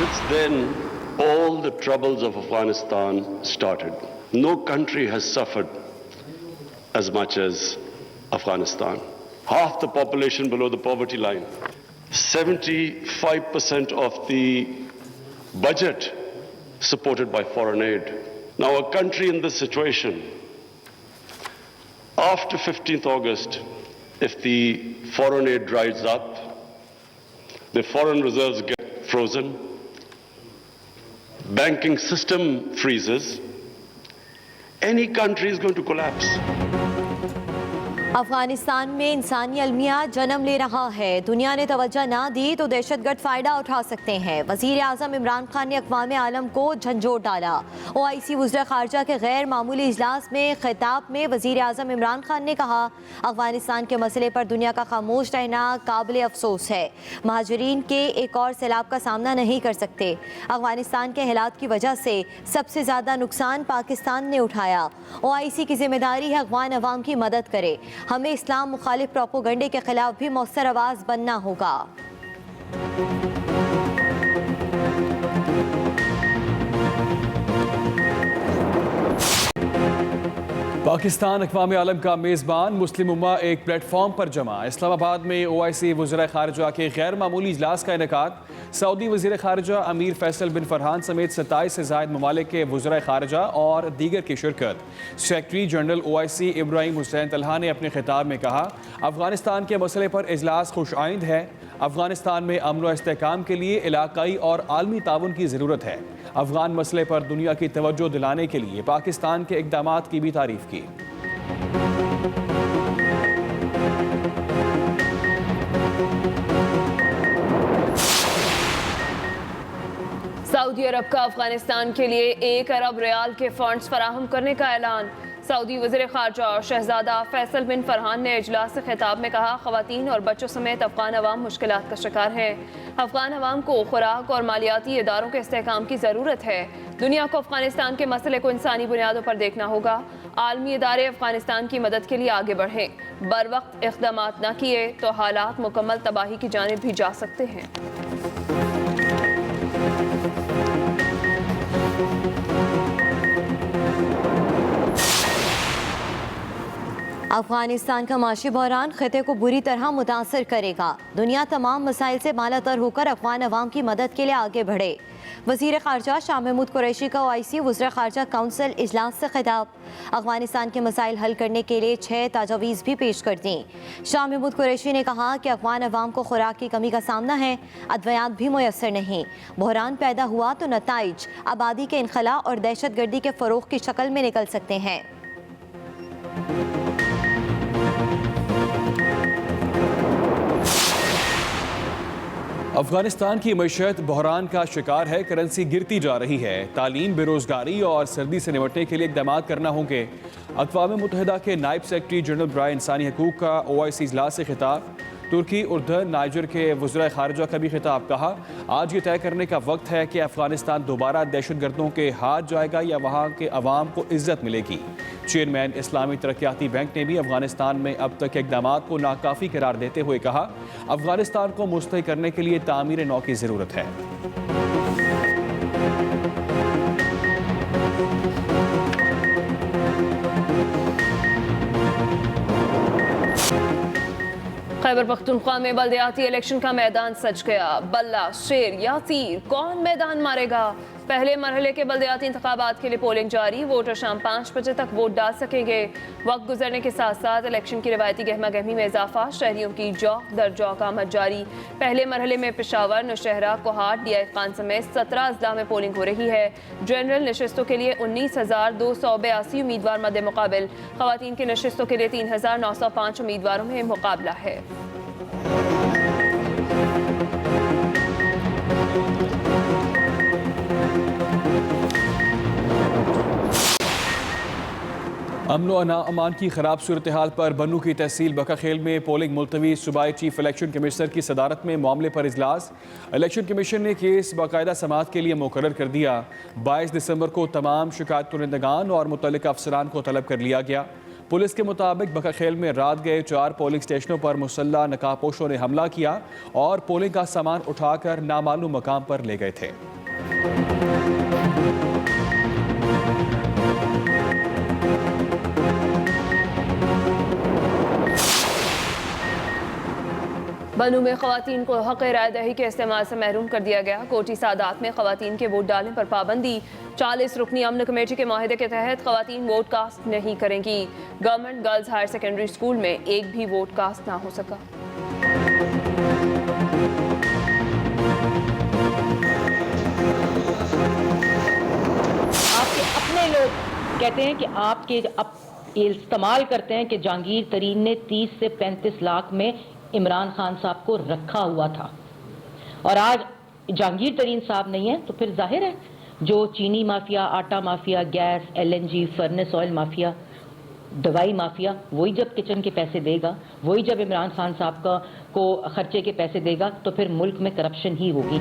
Since then, all the troubles of Afghanistan started. No country has suffered as much as Afghanistan. Half the population below the poverty line. 75% of the budget supported by foreign aid. Now, a country in this situation, after 15th August, if the foreign aid dries up, the foreign reserves get frozen, banking system freezes, any country is going to collapse. Afghanistan में इंसानी अलमिया जन्म ले रहा है। दुनिया ने तवज्जो ना दी तो दहशतगर्द फ़ायदा उठा सकते हैं। वज़ीर आज़म इमरान खान ने अक़वाम आलम को झंझोर डाला। OIC वज़ीर ख़ारजा के गैर मामूली इजलास में खिताब में वज़ीर आज़म इमरान खान ने कहा, अफ़गानिस्तान के मसले पर दुनिया का खामोश रहना काबिल अफसोस है। महाजरीन के एक और सैलाब का सामना नहीं कर सकते। अफ़गानिस्तान के हालात की वजह से सबसे ज़्यादा नुकसान पाकिस्तान ने उठाया। OIC की जिम्मेदारी है अफ़गान अवाम की मदद करे। हमें इस्लाम मुखालिफ प्रोपोगंडे के खिलाफ भी मौसर आवाज़ बनना होगा। पाकिस्तान अक़वाम आलम का मेज़बान मुस्लिम उम्मा एक प्लेटफॉर्म पर जमा। इस्लामाबाद में OIC वज़ीर ख़ारजा के गैर मामूली इजलास का इनेकाद। सऊदी वज़ीर ख़ारजा अमीर फैसल बिन फरहान समेत 27 से ज़ायद ममालिक के वज़ीर ख़ारजा और दीगर की शिरकत। Secretary general OIC Ibrahim Hussain Talha ने अपने खिताब में कहा, अफ़गानिस्तान के मसले पर इजलास खुश आइंद है। अफ़गानिस्तान में अमन व इस्तेहकाम के लिए इलाकाई और आलमी ताउन की ज़रूरत है। अफ़गान मसले पर दुनिया की तवज्जो दिलाने के लिए पाकिस्तान के इक़दामात की भी तारीफ़ की। सऊदी अरब का अफगानिस्तान के लिए 1 अरब रियाल के फंड्स फराहम करने का ऐलान। सऊदी वज़ीर ख़ारजा और शहज़ादा फैसल बिन फरहान ने इजलास से खिताब में कहा, ख़वातीन और बच्चों समेत अफ़गान अवाम मुश्किलात का शिकार हैं। अफ़गान अवाम को खुराक और मालियाती इदारों के इस्तेहकाम की ज़रूरत है। दुनिया को अफ़गानिस्तान के मसले को इंसानी बुनियादों पर देखना होगा। आलमी इदारे अफ़गानिस्तान की मदद के लिए आगे बढ़ें। बर वक्त इक़दामात न किए तो हालात मुकम्मल तबाही की जानिब भी जा सकते हैं। अफगानिस्तान का माशी बहरान खिते को बुरी तरह मुतासर करेगा। दुनिया तमाम मसाइल से मालातर होकर अफगान अवाम की मदद के लिए आगे बढ़े। वज़ीर ख़ारजा शाह महमूद कुरैशी का OIC वज़ीर ख़ारजा काउंसिल इजलास से खिताब। अफगानिस्तान के मसाइल हल करने के लिए 6 तजावीज़ भी पेश कर दी। शाह महमूद कुरैशी ने कहा कि अफगान अवाम को खुराक की कमी का सामना है, अद्वियात भी मुयसर नहीं। बहरान पैदा हुआ तो नताइज आबादी के इनखला और दहशत गर्दी के फ़रोग़ की शक्ल में निकल सकते हैं। अफगानिस्तान की मईशत बहरान का शिकार है। करेंसी गिरती जा रही है। तालीम, बेरोजगारी और सर्दी से निपटने के लिए इक़दाम करना होंगे। अक़वाम मुत्तहिदा के नायब सेक्रेटरी जनरल बराए इंसानी हकूक़ का OIC इजलास से खिताब। तुर्की, उर्दन, नाइजर के वज़ीर ख़ारजा का भी खिताब। कहा, आज ये तय करने का वक्त है कि अफ़गानिस्तान दोबारा दहशतगर्दों के हाथ जाएगा या वहाँ के अवाम को इज़्ज़त मिलेगी। चेयरमैन इस्लामी तरक्याती बैंक ने भी अफ़गानिस्तान में अब तक के इक़दामात को नाकाफ़ी करार देते हुए कहा, अफ़गानिस्तान को मुस्तहिद करने के लिए तामीर नौ की ज़रूरत है। खैबर पख्तूनख्वा में बल्दियाती इलेक्शन का मैदान सज गया। बल्ला, शेर या तीर, कौन मैदान मारेगा? पहले मरहले के बल्दियाती इंतखाबात के लिए पोलिंग जारी। वोटर शाम 5 बजे तक वोट डाल सकेंगे। वक्त गुजरने के साथ साथ इलेक्शन की रवायती गहमा गहमी में इजाफा। शहरियों की जौक दर जौक आमद जारी। पहले मरहले में पेशावर, नौशहरा, कोहाट, DI खान समेत 17 अजला में पोलिंग हो रही है। जनरल नशिस्तों के लिए 19,282 उम्मीदवार मद्दे मुकाबिल। खवातीन की नशिस्तों के लिए 3,905 उम्मीदवारों में मुकाबला है। अमन व अमान की खराब सूरत हाल पर बन्नू की तहसील बकाखेल में पोलिंग मुलतवी। सूबाई चीफ इलेक्शन कमिश्नर की सदारत में मामले पर इजलास। इलेक्शन कमीशन ने केस बाकायदा समाअत के लिए मुकर्रर कर दिया। 22 दिसंबर को तमाम शिकायत कुनिंदगान और मुतल्लिका अफसरान को तलब कर लिया गया। पुलिस के मुताबिक बकाखेल में रात गए 4 पोलिंग स्टेशनों पर मुसल्ला नकाबपोशों ने हमला किया और पोलिंग का सामान उठाकर नामालूम मकाम पर ले गए थे। बनू में खवातीन को हक़ राय दही के इस्तेमाल से महरूम कर दिया गया। कोटी सादात में खवातीन के वोट डालने पर पाबंदी। 40 रुकनी अमन कमेटी के माहिदे के तहत खवातीन वोट कास्ट नहीं करेंगी। Government girls higher secondary school में एक भी वोट कास्ट ना हो सका। आपके अपने लोग कहते हैं कि आपके इस्तेमाल करते हैं कि जहांगीर तरीन ने 30 से 35 लाख में इमरान खान साहब को रखा हुआ था और आज जहांगीर तरीन साहब नहीं है, तो फिर जाहिर है जो चीनी माफिया, आटा mafia, gas, LNG, furnace oil mafia, दवाई माफिया, वही जब किचन के पैसे देगा, वही जब इमरान खान साहब को खर्चे के पैसे देगा, तो फिर मुल्क में करप्शन ही होगी।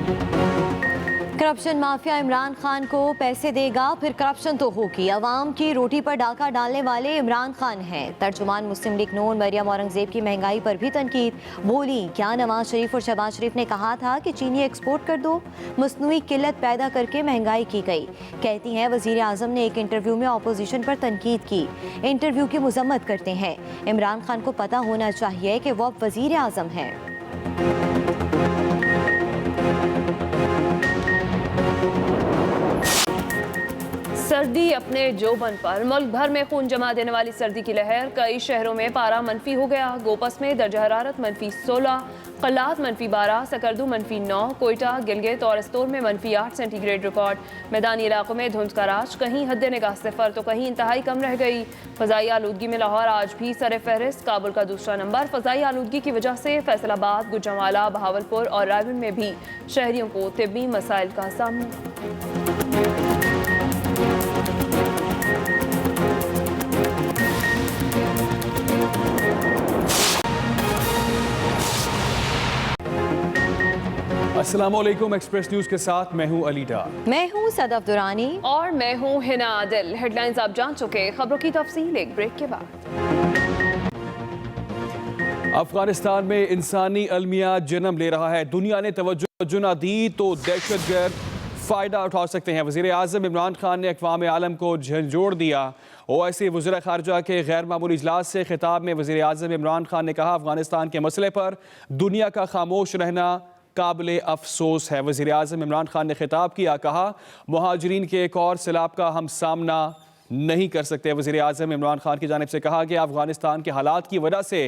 करप्शन माफिया इमरान खान को पैसे देगा, फिर करप्शन तो होगी। अवाम की रोटी पर डाका डालने वाले इमरान खान हैं। तर्जुमान मुस्लिम लीग नून मरियम औरंगजेब की महंगाई पर भी तनकीद। बोली, क्या नवाज शरीफ और शहबाज शरीफ ने कहा था कि चीनी एक्सपोर्ट कर दो? मसनूई किल्लत पैदा करके महंगाई की गई। कहती हैं वजीर आजम ने एक इंटरव्यू में अपोजिशन पर तनकीद की। इंटरव्यू की मजम्मत करते हैं। इमरान खान को पता होना चाहिए कि वो अब वजीर आजम हैं। सर्दी अपने जोबन पर। मुल्क भर में खून जमा देने वाली सर्दी की लहर। कई शहरों में पारा मनफी हो गया। गोपस में दर्जा हरारत -16, कलात -12, सकरदू -9, कोयटा, गिलगित और एस्तोर में -8 सेंटीग्रेड रिकॉर्ड। मैदानी इलाकों में धुंध का राज, कहीं हद निगाह सिफर तो कहीं इंतहाई कम रह गई। फ़ज़ाई आलूदगी में लाहौर आज भी सर फहरिस्त, काबुल का दूसरा नंबर। फ़ज़ाई आलूदगी की वजह से फैसलाबाद, गुजरांवाला, बहावलपुर और रायबरेली में भी शहरियों को तिब्बी मसाइल का सामना। अस्सलामुअलैकुम, एक्सप्रेस न्यूज के साथ मैं हूं अली डार। मैं हूं सदफ दुरानी और मैं हूं हिना आदिल। हेडलाइंस आप जान चुके, खबरों की तफसील एक ब्रेक के बाद। अफगानिस्तान में इंसानी अलमिया जन्म ले रहा है। दुनिया ने तवज्जो न दी तो दहशतगर्द फ़ायदा उठा सकते हैं। वज़ीर आज़म इमरान खान ने अक़वाम आलम को झंझोड़ दिया। OIC वज़ीर ख़ारजा के गैर मामूली इजलास से खिताब में वज़ीर आज़म इमरान खान ने कहा, अफगानिस्तान के मसले पर दुनिया का खामोश रहना काबिल अफसोस है। वज़ीर आज़म इमरान खान ने खिताब किया, कहा मुहाजिरीन के एक और सैलाब का हम सामना नहीं कर सकते। वज़ीर आज़म इमरान खान की जानिब से कहा कि अफगानिस्तान के हालात की वजह से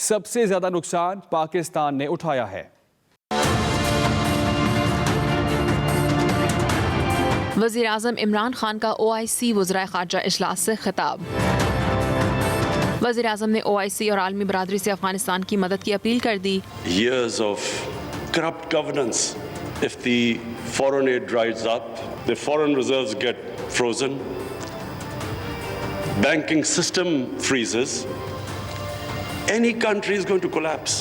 सबसे ज़्यादा नुकसान पाकिस्तान ने उठाया है। वज़ीर आज़म इमरान खान का OIC वज़राए ख़ारजा इजलास से खिताब। वज़ीर आज़म ने OIC और आलमी बरादरी से अफगानिस्तान की मदद की अपील कर दी। Years of corrupt governance. If the foreign aid dries up, the foreign reserves get frozen, banking system freezes, any country is going to collapse.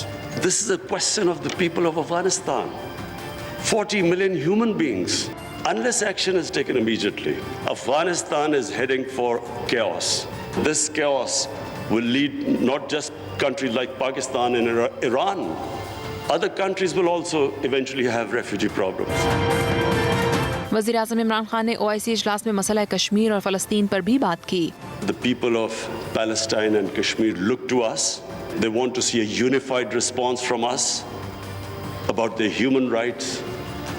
This is a question of the people of Afghanistan. 40 million human beings. Unless action is taken immediately, Afghanistan is heading for chaos. This chaos will lead not just countries like Pakistan and Iran. Other countries will also eventually have refugee problems. वज़ीर आज़म इमरान खान ने OIC इजलास में मसला कश्मीर और फ़लस्तीन पर भी बात की। The people of Palestine and Kashmir look to us. They want to see a unified response from us about their human rights,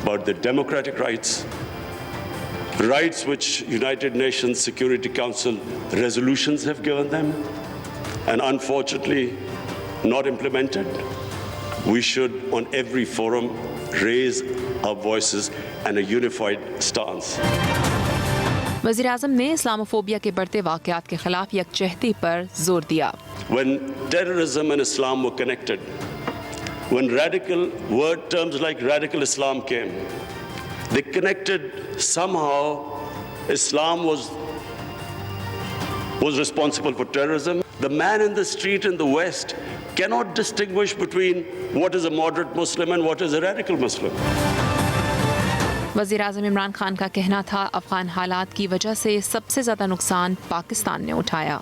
about their democratic rights, rights which United Nations Security Council resolutions have given them and unfortunately not implemented. We should on every forum raise our voices and a unified stance. वज़ीर आज़म ने Islamophobia के बढ़ते वाक़यात के खिलाफ यकजहती पर जोर दिया। When terrorism and Islam were connected, when terms like radical Islam came, they connected somehow. Islam was responsible for terrorism. The man in the street in the West cannot distinguish between what is a moderate Muslim and what is a radical Muslim. वज़ीर आज़म इमरान खान का कहना था, अफ़गान हालात की वजह से सबसे ज़्यादा नुकसान पाकिस्तान ने उठाया।